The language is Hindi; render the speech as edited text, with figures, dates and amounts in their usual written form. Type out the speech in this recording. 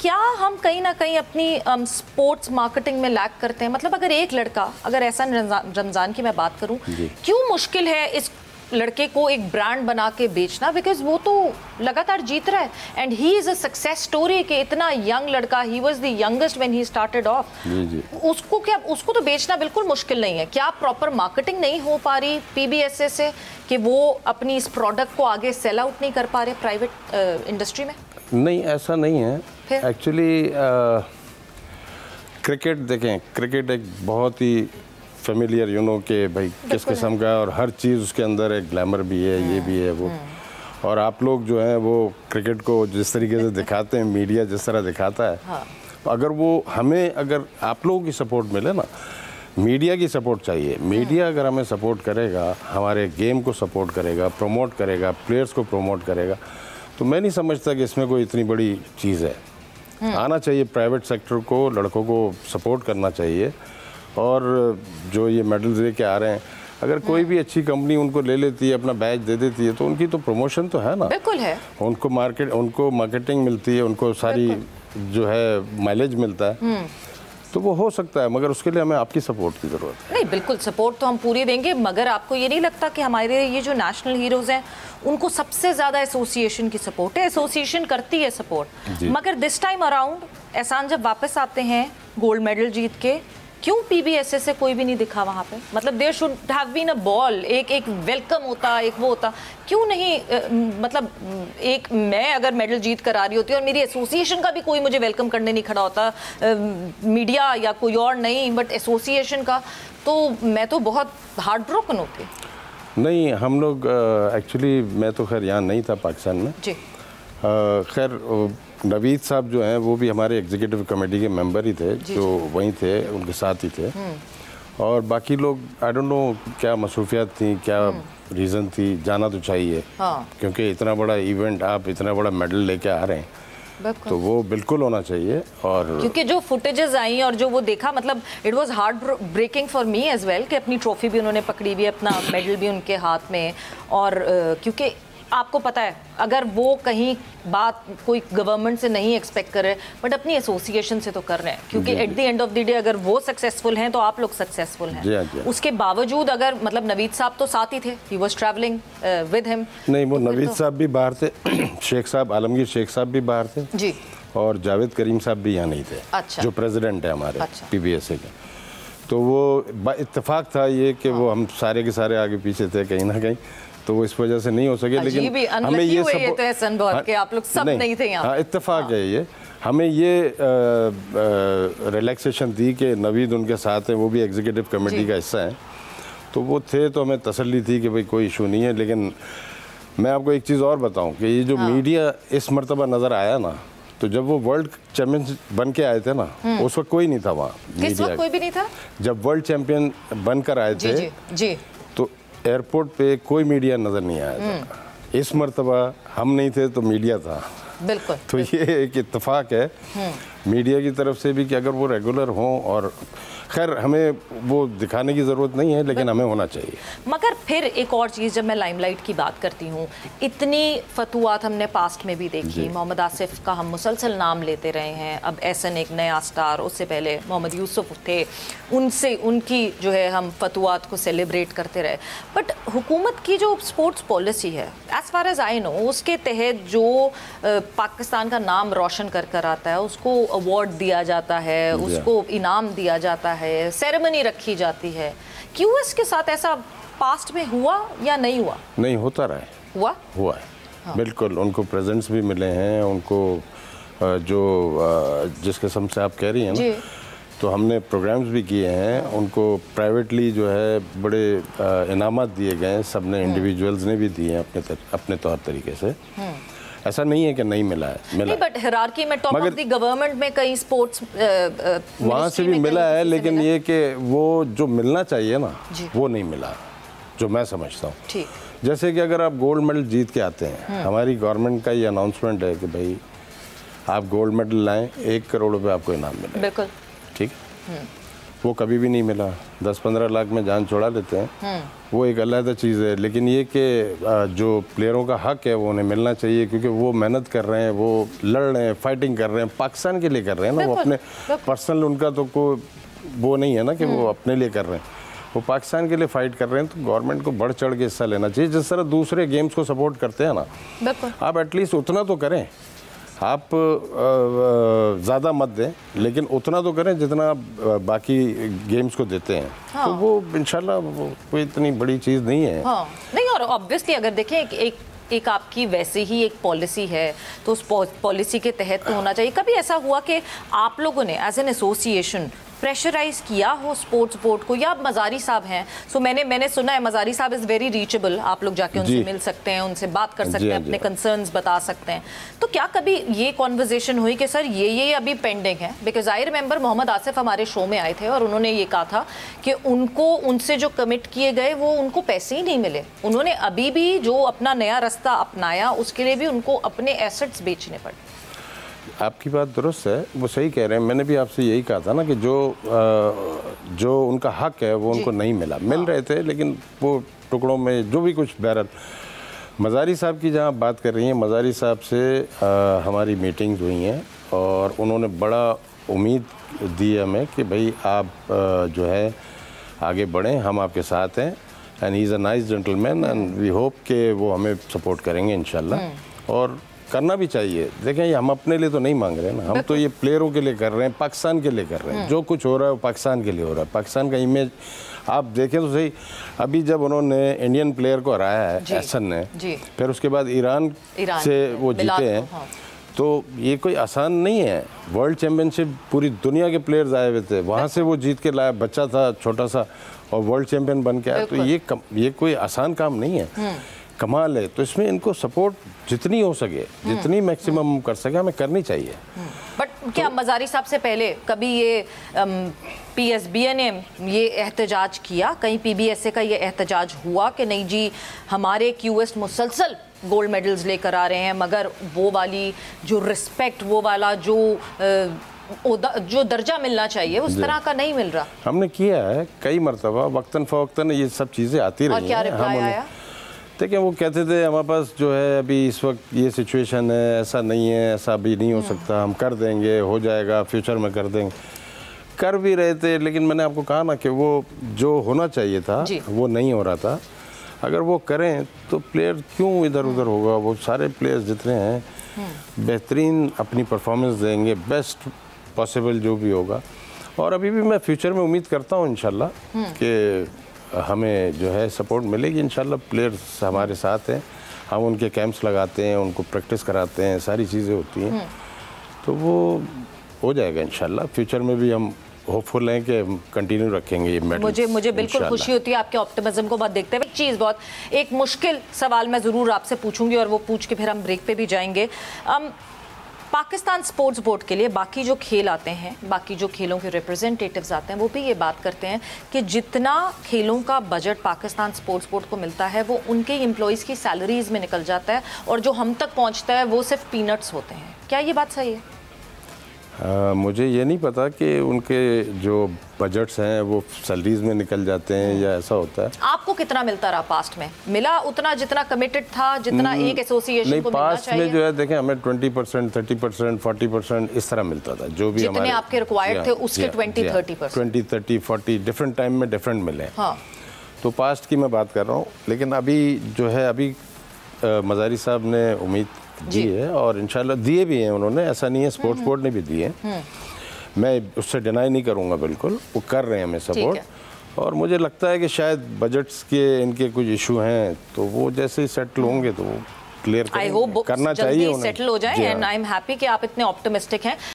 क्या हम कहीं ना कहीं अपनी स्पोर्ट्स मार्केटिंग में लैक करते हैं? मतलब अगर एक लड़का, अगर एहसान रमज़ान की मैं बात करूं, क्यों मुश्किल है इस लड़के को एक ब्रांड बना के बेचना? बिकॉज वो तो लगातार जीत रहा है and he is a success story कि इतना यंग लड़का, he was the youngest when he started off. उसको तो बेचना बिल्कुल मुश्किल नहीं है। क्या प्रॉपर मार्केटिंग नहीं हो पा रही पीबीएसए से कि वो अपनी इस प्रोडक्ट को आगे सेल आउट नहीं कर पा रहे प्राइवेट इंडस्ट्री में? नहीं, ऐसा नहीं है एक्चुअली। क्रिकेट देखें, क्रिकेट एक बहुत ही फेमिलियर के भाई किस किस्म का, और हर चीज़ उसके अंदर एक ग्लैमर भी है, ये भी है वो। और आप लोग जो हैं वो क्रिकेट को जिस तरीके से दिखाते हैं, मीडिया जिस तरह दिखाता है, तो अगर वो हमें, अगर आप लोगों की सपोर्ट मिले ना, मीडिया की सपोर्ट चाहिए। मीडिया अगर हमें सपोर्ट करेगा, हमारे गेम को सपोर्ट करेगा, प्रमोट करेगा, प्लेयर्स को प्रमोट करेगा, तो मैं नहीं समझता कि इसमें कोई इतनी बड़ी चीज़ है। आना चाहिए प्राइवेट सेक्टर को, लड़कों को सपोर्ट करना चाहिए। और जो ये मेडल्स लेके आ रहे हैं, अगर कोई भी अच्छी कंपनी उनको ले लेती है, अपना बैच दे देती है, तो उनकी तो प्रमोशन तो है ना। बिल्कुल है। उनको मार्केटिंग मिलती है, उनको सारी जो है माइलेज मिलता है, तो वो हो सकता है। मगर उसके लिए हमें आपकी सपोर्ट की ज़रूरत है। नहीं, बिल्कुल सपोर्ट तो हम पूरी देंगे, मगर आपको ये नहीं लगता कि हमारे ये जो नेशनल हीरोज़ हैं उनको सबसे ज़्यादा एसोसिएशन की सपोर्ट है? एसोसिएशन करती है सपोर्ट, मगर दिस टाइम अराउंड एहसान जब वापस आते हैं गोल्ड मेडल जीत के, क्यों पीबीएसए से कोई भी नहीं दिखा वहाँ पे? मतलब there should have been a ball, एक वेलकम होता, एक वो होता, क्यों नहीं? मतलब एक मैं अगर मेडल जीत कर आ रही होती और मेरी एसोसिएशन का भी कोई मुझे वेलकम करने नहीं खड़ा होता, मीडिया या कोई और नहीं, बट एसोसिएशन का, तो मैं तो बहुत हार्ट ब्रोकन होती। नहीं, हम लोग एक्चुअली, मैं तो खैर यहाँ नहीं था पाकिस्तान में जी। खैर नवीद साहब जो हैं वो भी हमारे एग्जीक्यूटिव कमेटी के मेंबर ही थे, जो वहीं थे, उनके साथ ही थे। और बाकी लोग आई डोंट नो क्या मसरूफियात थी, क्या रीज़न थी, जाना तो चाहिए। क्योंकि इतना बड़ा इवेंट, आप इतना बड़ा मेडल लेके आ रहे हैं, तो वो बिल्कुल होना चाहिए। और क्योंकि जो फुटेजेस आई और जो वो देखा, मतलब it was heartbreaking for me as well कि अपनी ट्रॉफी भी उन्होंने पकड़ी हुई है, अपना मेडल भी उनके हाथ में। और क्योंकि आपको पता है, अगर वो कहीं बात कोई गवर्नमेंट से नहीं एक्सपेक्ट कर रहे, बट अपनी एसोसिएशन से तो कर रहे हैं, क्योंकि at the end of the day अगर वो सक्सेसफुल हैं तो आप लोग सक्सेसफुल हैं। उसके बावजूद अगर, मतलब नवीद साहब तो साथ ही थे, he was travelling with him. नहीं, वो नवीद साहब भी बाहर थे, शेख साहब, आलमगीर शेख साहब भी बाहर थे जी, और जावेद करीम साहब भी यहाँ नहीं थे। अच्छा। जो प्रेसिडेंट है हमारे पीबीएसए के, तो वो इत्तेफाक था ये कि वो हम सारे के सारे आगे पीछे थे कहीं ना कहीं, तो वो इस वजह से नहीं हो सके। लेकिन हमें ये सब कि आप लोग सब नहीं थे यहाँ। हाँ, इत्तेफाक है ये। हमें ये रिलैक्सेशन दी कि नवीद उनके साथ है, वो भी एग्जीक्यूटिव कमेटी का हिस्सा है, तो वो थे, तो हमें तसल्ली थी कि भाई कोई इशू नहीं है। लेकिन मैं आपको एक चीज़ और बताऊं कि ये जो मीडिया इस मरतबा नज़र आया ना, तो जब वो वर्ल्ड चैंपियन बन के आए थे ना, उस वक्त कोई नहीं था वहाँ, मीडिया कोई भी नहीं था। जब वर्ल्ड चैंपियन बनकर आए थे जी, तो एयरपोर्ट पे कोई मीडिया नज़र नहीं आया था। इस मरतबा हम नहीं थे तो मीडिया था। बिल्कुल। तो ये एक इत्तेफाक है मीडिया की तरफ से भी कि अगर वो रेगुलर हों, और खैर हमें वो दिखाने की ज़रूरत नहीं है, लेकिन हमें होना चाहिए। मगर फिर एक और चीज़, जब मैं लाइमलाइट की बात करती हूँ, इतनी फतुआत हमने पास्ट में भी देखी। मोहम्मद आसिफ का हम मुसलसल नाम लेते रहे हैं, अब एहसन एक नया स्टार, उससे पहले मोहम्मद यूसुफ थे, उनसे उनकी जो है हम फतुआत को सेलिब्रेट करते रहे। बट हुकूमत की जो स्पोर्ट्स पॉलिसी है, as far as I know, उसके तहत जो पाकिस्तान का नाम रोशन कर आता है, उसको अवार्ड दिया जाता है, उसको इनाम दिया जाता है, सेरेमनी रखी जाती है। क्यूएस के साथ ऐसा पास्ट में हुआ या नहीं हुआ? नहीं, होता रहा है। हुआ है। हाँ। बिल्कुल, उनको प्रेजेंट्स भी मिले हैं, उनको जो जिस किस्म से आप कह रही हैं ना, तो हमने प्रोग्राम्स भी किए हैं, उनको प्राइवेटली जो है बड़े इनामात दिए गए हैं, सब ने, इंडिविजुअल्स ने भी दिए हैं अपने तौर तरीके से। ऐसा नहीं है कि नहीं मिला है, मिला। बट हायरार्की में टॉप ऑफ द गवर्नमेंट में कई स्पोर्ट्स वहाँ से भी मिला है, लेकिन ये कि वो जो मिलना चाहिए ना, वो नहीं मिला, जो मैं समझता हूँ। ठीक, जैसे कि अगर आप गोल्ड मेडल जीत के आते हैं, हमारी गवर्नमेंट का ये अनाउंसमेंट है कि भाई आप गोल्ड मेडल लाएं, 1 करोड़ रुपये आपको इनाम मिलेगा। बिल्कुल ठीक। वो कभी भी नहीं मिला। 10-15 लाख में जान छोड़ा लेते हैं, वो एक अलग चीज़ है। लेकिन ये कि जो प्लेयरों का हक है वो उन्हें मिलना चाहिए, क्योंकि वो मेहनत कर रहे हैं, वो लड़ रहे हैं, फाइटिंग कर रहे हैं, पाकिस्तान के लिए कर रहे हैं ना। वो अपने पर्सनल, उनका तो कोई वो नहीं है ना कि वो अपने लिए कर रहे हैं, वो पाकिस्तान के लिए फाइट कर रहे हैं। तो गवर्नमेंट को बढ़ चढ़ के हिस्सा लेना चाहिए। जिस तरह दूसरे गेम्स को सपोर्ट करते हैं ना, आप एटलीस्ट उतना तो करें। आप ज़्यादा मत दें, लेकिन उतना तो करें जितना बाकी गेम्स को देते हैं। हाँ। तो वो इंशाल्लाह वो कोई इतनी बड़ी चीज़ नहीं है। हाँ। नहीं, और ऑब्वियसली अगर देखें एक आपकी वैसे ही एक पॉलिसी है, तो उस पॉलिसी के तहत तो होना चाहिए। कभी ऐसा हुआ कि आप लोगों ने एज एन एसोसिएशन प्रेशराइज किया हो स्पोर्ट्स बोर्ड को? या मज़ारी साहब हैं, सो मैंने सुना है मज़ारी साहब इज़ वेरी रीचेबल, आप लोग जाके उनसे मिल सकते हैं, उनसे बात कर सकते हैं, अपने कंसर्न्स बता सकते हैं। तो क्या कभी ये कॉन्वर्जेशन हुई कि सर ये अभी पेंडिंग है? Because I remember Mohammad Asif हमारे शो में आए थे और उन्होंने ये कहा था कि उनको उनसे जो कमिट किए गए वो उनको पैसे ही नहीं मिले। उन्होंने अभी भी जो अपना नया रास्ता अपनाया उसके लिए भी उनको अपने एसेट्स बेचने पड़े। आपकी बात दुरुस्त है, वो सही कह रहे हैं। मैंने भी आपसे यही कहा था ना कि जो उनका हक है वो उनको नहीं मिला। मिल रहे थे, लेकिन वो टुकड़ों में जो भी कुछ बहरहाल। मज़ारी साहब की जहाँ बात कर रही हैं, मज़ारी साहब से हमारी मीटिंग्स हुई हैं और उन्होंने बड़ा उम्मीद दी हमें कि भाई आप जो है आगे बढ़ें, हम आपके साथ हैं। And he is a nice gentleman and we hope कि वो हमें सपोर्ट करेंगे इंशाल्लाह। और करना भी चाहिए। देखें, ये हम अपने लिए तो नहीं मांग रहे हैं ना, हम तो ये प्लेयरों के लिए कर रहे हैं, पाकिस्तान के लिए कर रहे हैं। जो कुछ हो रहा है वो पाकिस्तान के लिए हो रहा है। पाकिस्तान का इमेज आप देखें तो सही। अभी जब उन्होंने इंडियन प्लेयर को हराया है एहसन ने, फिर उसके बाद ईरान से वो जीते हैं, तो ये कोई आसान नहीं है। वर्ल्ड चैम्पियनशिप पूरी दुनिया के प्लेयर्स आए हुए थे, वहाँ से वो जीत के लाया। बच्चा था छोटा सा और वर्ल्ड चैम्पियन बन के आया। तो ये कोई आसान काम नहीं है, कमाल है। तो इसमें इनको सपोर्ट जितनी हो सके, जितनी मैक्सिमम कर सके, हमें करनी चाहिए। बट क्या मज़ारी साहब से पहले कभी ये PSBA ने ये एहतजाज किया? कहीं PBSA का ये एहतजाज हुआ कि नहीं जी, हमारे QS मुसलसल गोल्ड मेडल्स लेकर आ रहे हैं, मगर वो वाली जो रिस्पेक्ट, वो वाला जो दर्जा मिलना चाहिए उस तरह का नहीं मिल रहा? हमने किया है कई मरतबा, वक्तन फ़वक्तन ये सब चीज़ें आती रही हैं। और क्या रिप्लाई आया? देखिए, वो कहते थे हमारे पास जो है अभी इस वक्त ये सिचुएशन है, ऐसा नहीं है, ऐसा अभी नहीं हो सकता, हम कर देंगे, हो जाएगा, फ्यूचर में कर देंगे। कर भी रहे थे, लेकिन मैंने आपको कहा ना कि वो जो होना चाहिए था वो नहीं हो रहा था। अगर वो करें तो प्लेयर क्यों इधर उधर होगा? वो सारे प्लेयर्स जितने हैं बेहतरीन अपनी परफॉर्मेंस देंगे, बेस्ट पॉसिबल जो भी होगा। और अभी भी मैं फ्यूचर में उम्मीद करता हूँ इंशाल्लाह कि हमें जो है सपोर्ट मिलेगी। इंशाल्लाह प्लेयर्स हमारे साथ हैं, हम उनके कैंप्स लगाते हैं, उनको प्रैक्टिस कराते हैं, सारी चीज़ें होती हैं, तो वो हो जाएगा इंशाल्लाह। फ्यूचर में भी हम होपफुल हैं कि कंटिन्यू रखेंगे ये मेडल्स। मुझे बिल्कुल खुशी होती है आपके ऑप्टिमिज्म को बात देखते हुए। एक मुश्किल सवाल मैं ज़रूर आपसे पूछूंगी और वो पूछ के फिर हम ब्रेक पे भी जाएंगे। पाकिस्तान स्पोर्ट्स बोर्ड के लिए बाकी जो खेल आते हैं, बाकी जो खेलों के रिप्रेजेंटेटिव्स आते हैं, वो भी ये बात करते हैं कि जितना खेलों का बजट पाकिस्तान स्पोर्ट्स बोर्ड को मिलता है वो उनके एम्प्लॉइज़ की सैलरीज़ में निकल जाता है और जो हम तक पहुंचता है वो सिर्फ पीनट्स होते हैं। क्या ये बात सही है? मुझे ये नहीं पता कि उनके जो बजट्स हैं वो सैलरीज में निकल जाते हैं या ऐसा होता है। आपको कितना मिलता रहा पास्ट में? मिला उतना जितना कमिटेड था, जितना एक एसोसिएशन को मिलना चाहिए? में जो है देखें, हमें 20%, 30%, 40% इस तरह मिलता था, जो भी जितने आपके रिक्वायर्ड थे उसके 20-30%, 20, 30, 40 डिफरेंट टाइम में डिफरेंट मिले। हाँ। तो पास्ट की मैं बात कर रहा हूँ, लेकिन अभी जो है अभी मज़ारी साहब ने उम्मीद दी है और इंशाल्लाह दिए भी हैं उन्होंने, ऐसा नहीं है, स्पोर्ट्स बोर्ड ने भी दिए हैं। मैं उससे डिनाई नहीं करूंगा, बिल्कुल वो कर रहे हैं हमें सपोर्ट। और मुझे लगता है कि शायद बजट्स के इनके कुछ इशू हैं, तो वो जैसे ही सेटल होंगे तो वो क्लियर करना चाहिए, सेटल हो जाए। एंड आई एम हैप्पी कि आप इतने ऑप्टिमिस्टिक हैं।